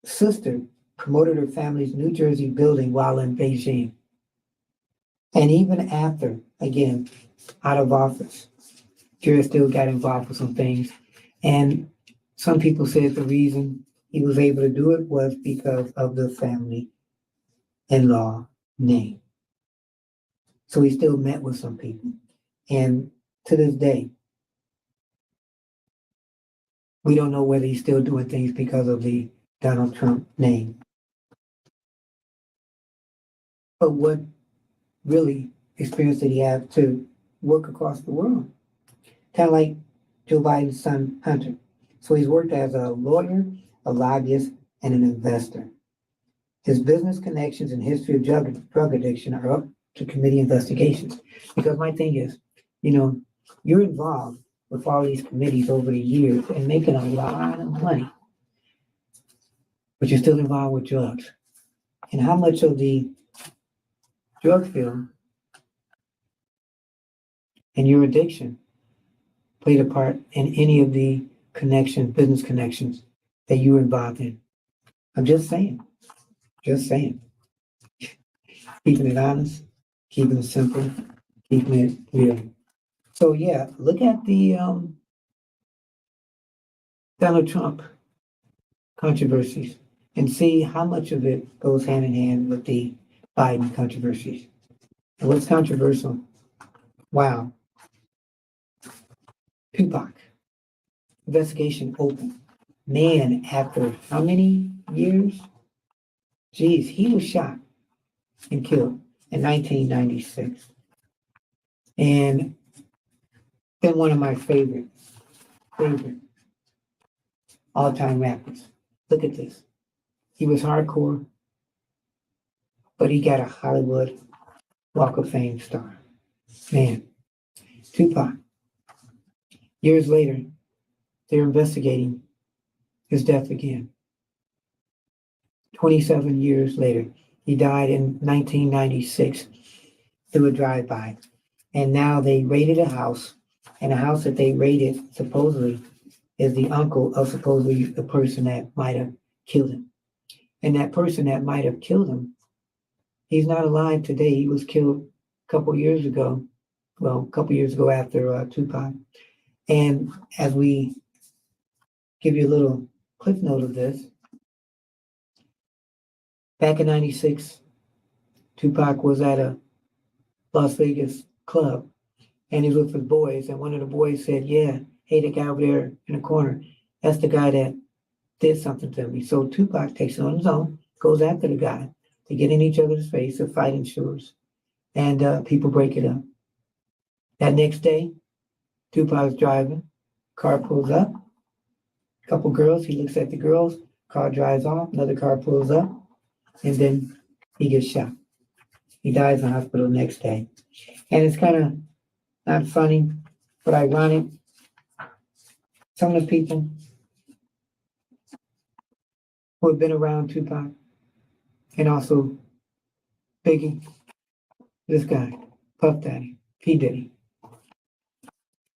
sister promoted her family's New Jersey building while in Beijing. And even after, again, out of office, Jared still got involved with some things. And some people said the reason he was able to do it was because of the family in-law name. So he still met with some people. And to this day, we don't know whether he's still doing things because of the Donald Trump name. But what really experience did he have to work across the world? Kind of like Joe Biden's son, Hunter. So he's worked as a lawyer, a lobbyist, and an investor. His business connections and history of drug addiction are up to committee investigations. Because my thing is, you're involved with all these committees over the years and making a lot of money, but you're still involved with drugs. And how much of the drug film and your addiction played a part in any of the connections, business connections that you were involved in? I'm just saying, keeping it honest, keeping it simple, keeping it real. So yeah, look at the Donald Trump controversies and see how much of it goes hand in hand with the Biden controversies. And what's controversial? Wow. Tupac. Investigation open. Man, after how many years? Geez, he was shot and killed in 1996. And then one of my favorite all-time rappers. Look at this. He was hardcore, but he got a Hollywood Walk of Fame star. Man, Tupac. Years later, they're investigating his death again. 27 years later, he died in 1996 through a drive-by. And now they raided a house, and the house that they raided supposedly is the uncle of supposedly the person that might have killed him. And that person that might have killed him, he's not alive today. He was killed a couple years ago after Tupac. And as we give you a little cliff note of this, back in 96, Tupac was at a Las Vegas club and he was with his boys. And one of the boys said, yeah, hey, the guy over there in the corner, that's the guy that did something to me. So Tupac takes it on his own, goes after the guy. They get in each other's face, a fight ensues, and people break it up. That next day, Tupac's driving, car pulls up, couple girls, he looks at the girls, car drives off, another car pulls up, and then he gets shot. He dies in the hospital the next day. And it's kind of not funny, but ironic. Some of the people who have been around Tupac and also Biggie, this guy, Puff Daddy, P. Diddy.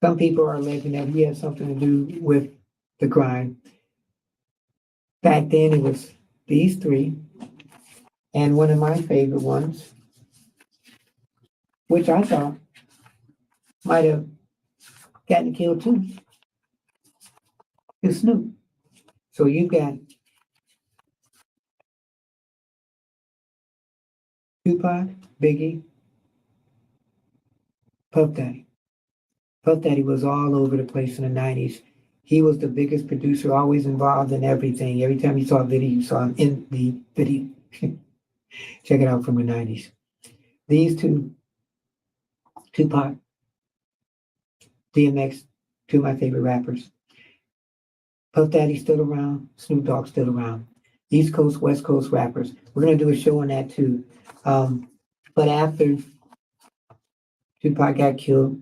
Some people are alleging that he had something to do with the crime. Back then it was these three, and one of my favorite ones, which I thought might have gotten killed too, is Snoop. So you've got Tupac, Biggie, Puff Daddy. Puff Daddy was all over the place in the 90s. He was the biggest producer, always involved in everything. Every time you saw a video, you saw him in the video. Check it out from the 90s. These two, Tupac, DMX, two of my favorite rappers. Puff Daddy still around, Snoop Dogg still around. East Coast, West Coast rappers. We're gonna do a show on that too. But after Tupac got killed,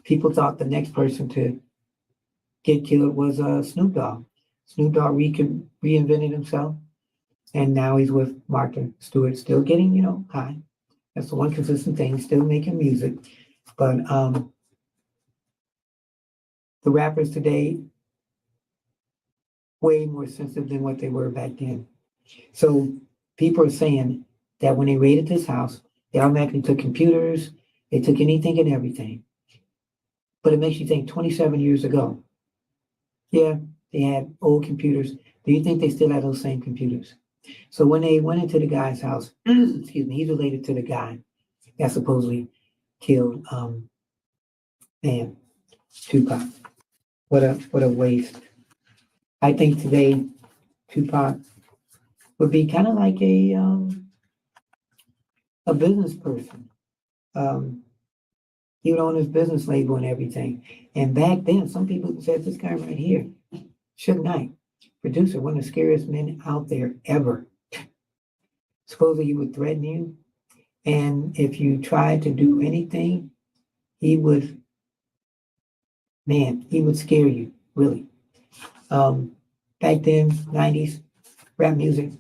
people thought the next person to get killed was Snoop Dogg. Snoop Dogg reinvented himself, and now he's with Martha Stewart, still getting, high. That's the one consistent thing, still making music. But the rappers today, way more sensitive than what they were back then. So people are saying that when they raided this house, they automatically took computers, they took anything and everything. But it makes you think 27 years ago, yeah, they had old computers. Do you think they still have those same computers? So when they went into the guy's house, excuse me, he's related to the guy that supposedly killed Tupac. What a waste. I think today Tupac would be kind of like a business person. He would own his business label and everything. And back then, some people said this guy right here, Suge Knight, producer, one of the scariest men out there ever. Supposedly he would threaten you. And if you tried to do anything, he would scare you, really. Back then, 90s, rap music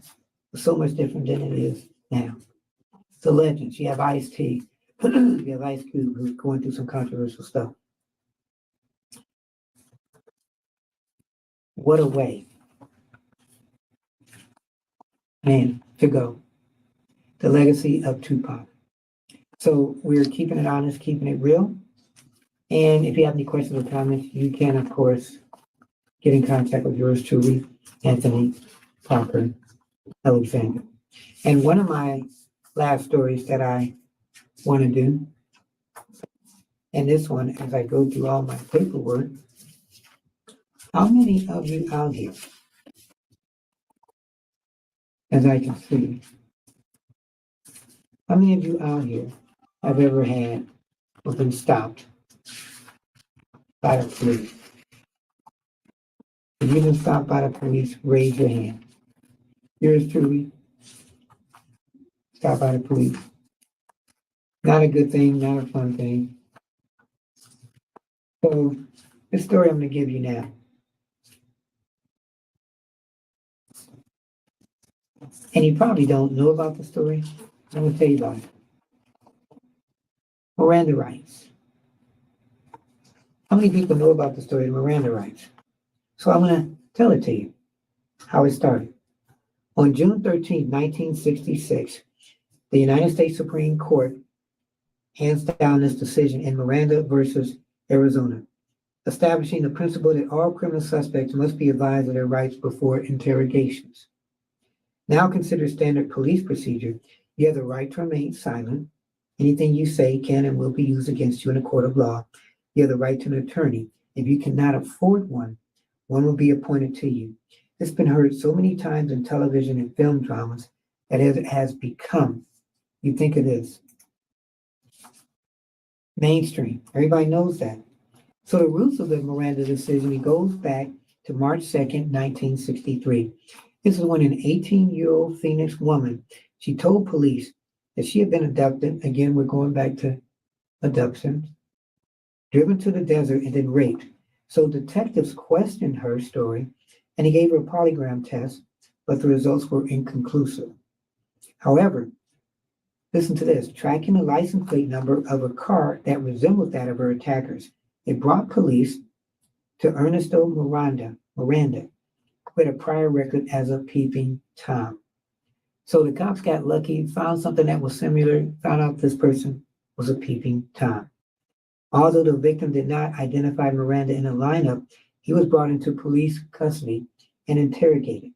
was so much different than it is now. The legends, you have Ice-T, you have Ice Cube, who's going through some controversial stuff. What a way, man, to go. The legacy of Tupac. So we're keeping it honest, keeping it real. And if you have any questions or comments, you can, of course, get in contact with yours truly, Anthony Parker Alexander. And one of my last stories that I want to do, and this one, as I go through all my paperwork, how many of you out here, as I can see, how many of you out here have ever had or been stopped by the police? If you've been stopped by the police, raise your hand. Yours truly, stopped by the police. Not a good thing, not a fun thing. So, this story I'm going to give you now. And you probably don't know about the story. I'm going to tell you about it. Miranda rights. How many people know about the story of Miranda rights? So I'm going to tell it to you, how it started. On June 13, 1966, the United States Supreme Court hands down this decision in Miranda versus Arizona, establishing the principle that all criminal suspects must be advised of their rights before interrogations. Now considered standard police procedure, you have the right to remain silent. Anything you say can and will be used against you in a court of law. You have the right to an attorney. If you cannot afford one, one will be appointed to you. It's been heard so many times in television and film dramas that it has become, you think it is, mainstream. Everybody knows that. So the roots of the Miranda decision, it goes back to March 2nd, 1963. This is when an 18-year-old Phoenix woman, she told police that she had been abducted. Again, we're going back to abductions, driven to the desert and then raped. So detectives questioned her story and he gave her a polygraph test, but the results were inconclusive. However, listen to this, tracking the license plate number of a car that resembled that of her attackers, it brought police to Ernesto Miranda, with a prior record as a peeping Tom. So the cops got lucky, found something that was similar, found out this person was a peeping Tom. Although the victim did not identify Miranda in the lineup, he was brought into police custody and interrogated.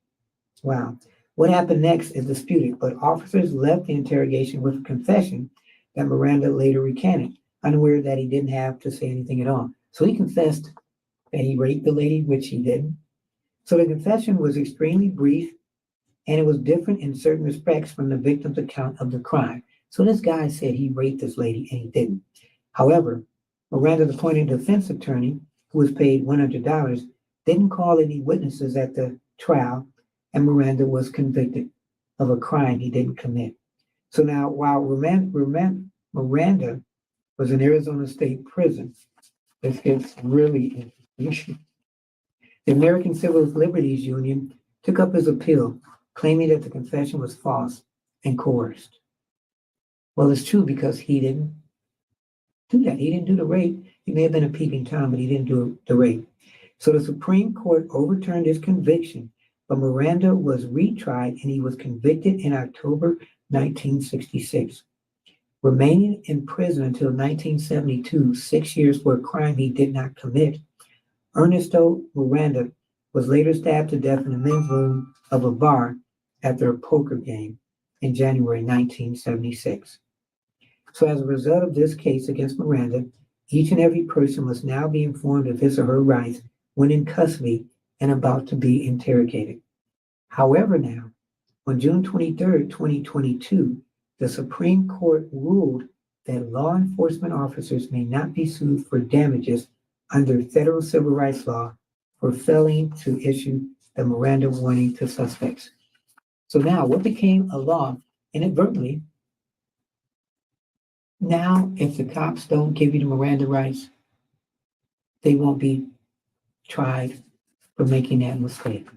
Wow. What happened next is disputed, but officers left the interrogation with a confession that Miranda later recanted, unaware that he didn't have to say anything at all. So he confessed that he raped the lady, which he didn't. So the confession was extremely brief, and it was different in certain respects from the victim's account of the crime. So this guy said he raped this lady, and he didn't. However, Miranda's appointed defense attorney, who was paid $100, didn't call any witnesses at the trial, and Miranda was convicted of a crime he didn't commit. So now, while Miranda was in Arizona State Prison, this gets really interesting. The American Civil Liberties Union took up his appeal, claiming that the confession was false and coerced. Well, it's true because he didn't do that. He didn't do the rape. He may have been a peeping Tom, but he didn't do the rape. So the Supreme Court overturned his conviction, but Miranda was retried and he was convicted in October 1966, remaining in prison until 1972, 6 years for a crime he did not commit. Ernesto Miranda was later stabbed to death in the men's room of a bar after a poker game in January 1976. So as a result of this case against Miranda, each and every person must now be informed of his or her rights when in custody and about to be interrogated. However, now, on June 23rd, 2022, the Supreme Court ruled that law enforcement officers may not be sued for damages under federal civil rights law for failing to issue the Miranda warning to suspects. So now, what became a law inadvertently, now if the cops don't give you the Miranda rights, they won't be tried for making that mistake.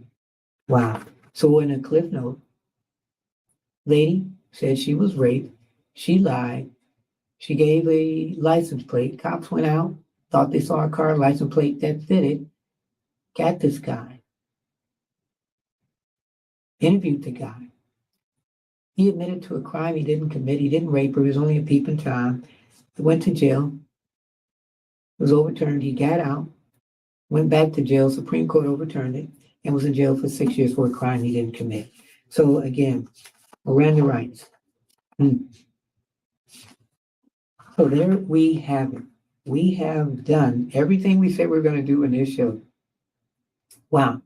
Wow. So in a cliff note, lady said she was raped. She lied. She gave a license plate. Cops went out, thought they saw a car license plate that fitted, got this guy, interviewed the guy. He admitted to a crime he didn't commit. He didn't rape her. He was only a peeping Tom. He went to jail, was overturned. He got out, went back to jail. Supreme Court overturned it and was in jail for 6 years for a crime he didn't commit. So again, Miranda rights. So there we have it. We have done everything we said we're going to do in this show. Wow.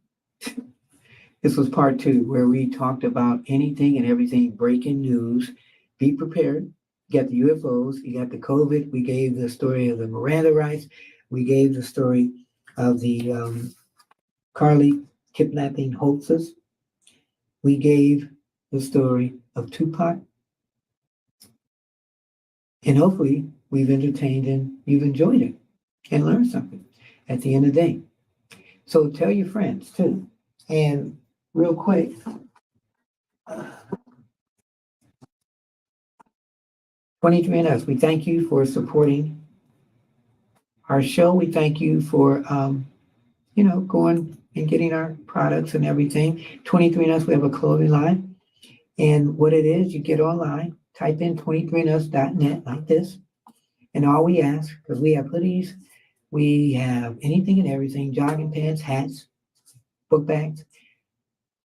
This was part 2, where we talked about anything and everything, breaking news. Be prepared. You got the UFOs, you got the COVID. We gave the story of the Miranda rights. We gave the story of the Carlee kidnapping hoaxes. We gave the story of Tupac. And hopefully we've entertained and you've enjoyed it and learned something at the end of the day. So tell your friends too. And real quick, 23 and Us, we thank you for supporting our show. We thank you for, going and getting our products and everything. 23 and Us, we have a clothing line. And what it is, you get online, type in 23andus.net like this. And all we ask, because we have hoodies, we have anything and everything, jogging pants, hats, book bags.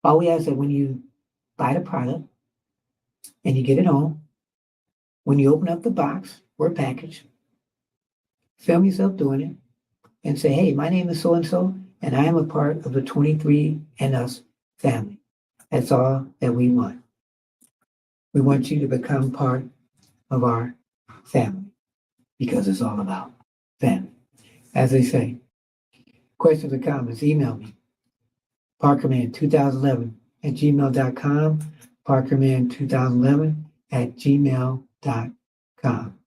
All we ask that when you buy the product and you get it home, when you open up the box or package, film yourself doing it and say, hey, my name is so-and-so, and I am a part of the 23 and Us family. That's all that we want. We want you to become part of our family because it's all about family. As they say, questions or comments, email me, parkerman2011@gmail.com, parkerman2011@gmail.com.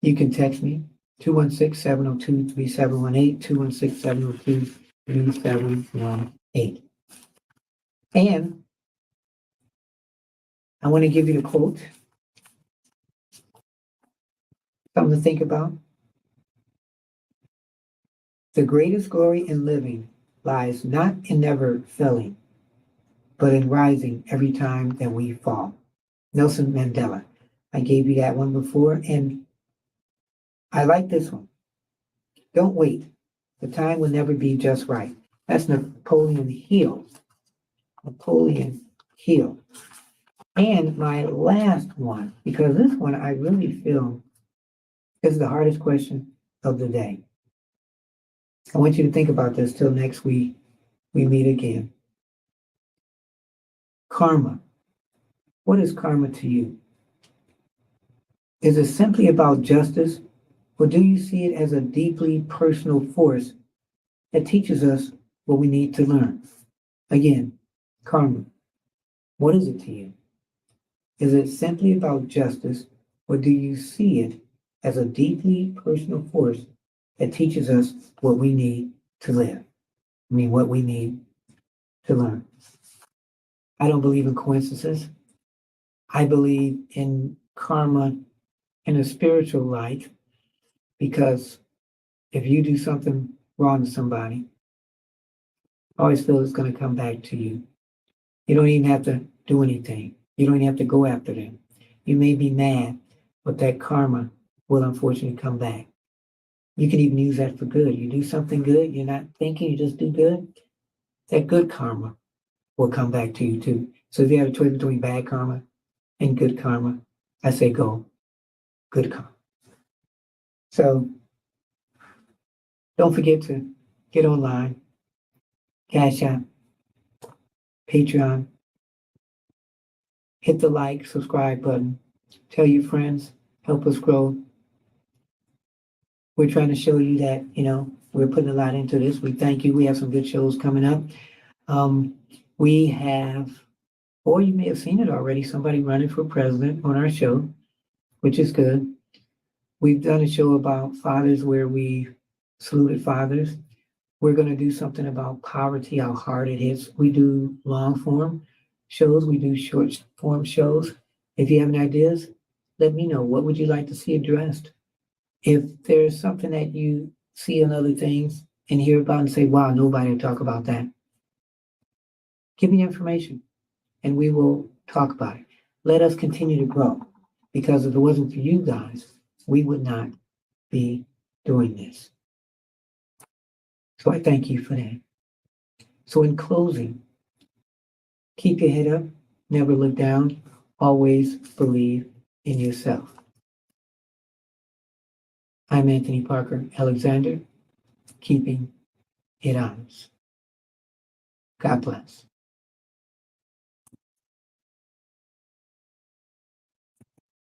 You can text me, 216-702-3718, 216-702-3718. And I want to give you the quote, something to think about. The greatest glory in living lies not in never failing, but in rising every time that we fall. Nelson Mandela. I gave you that one before, and I like this one. Don't wait. The time will never be just right. That's Napoleon Hill. Napoleon Hill. And my last one, because this one I really feel is the hardest question of the day. I want you to think about this till next week we meet again. Karma. What is karma to you? Is it simply about justice, or do you see it as a deeply personal force that teaches us what we need to learn? Again, karma. What is it to you? Is it simply about justice, or do you see it as a deeply personal force that teaches us what we need to live? What we need to learn. I don't believe in coincidences. I believe in karma in a spiritual light, because if you do something wrong to somebody, I always feel it's going to come back to you. You don't even have to do anything. You don't even have to go after them. You may be mad, but that karma will unfortunately come back. You can even use that for good. You do something good, you're not thinking, you just do good, that good karma will come back to you too. So if you have a choice between bad karma and good karma, I say go good karma. So don't forget to get online, Cash App, Patreon, hit the like, subscribe button, tell your friends, help us grow. We're trying to show you that, we're putting a lot into this. We thank you. We have some good shows coming up. We have, or you may have seen it already, somebody running for president on our show, which is good. We've done a show about fathers where we saluted fathers. We're going to do something about poverty, how hard it hits. We do long form shows. We do short form shows. If you have any ideas, let me know. What would you like to see addressed? If there's something that you see in other things and hear about and say, wow, nobody will talk about that, give me information and we will talk about it. Let us continue to grow, because if it wasn't for you guys, we would not be doing this. So I thank you for that. So in closing, keep your head up, never look down, always believe in yourself. I'm Anthony Parker Alexander, keeping it honest. God bless.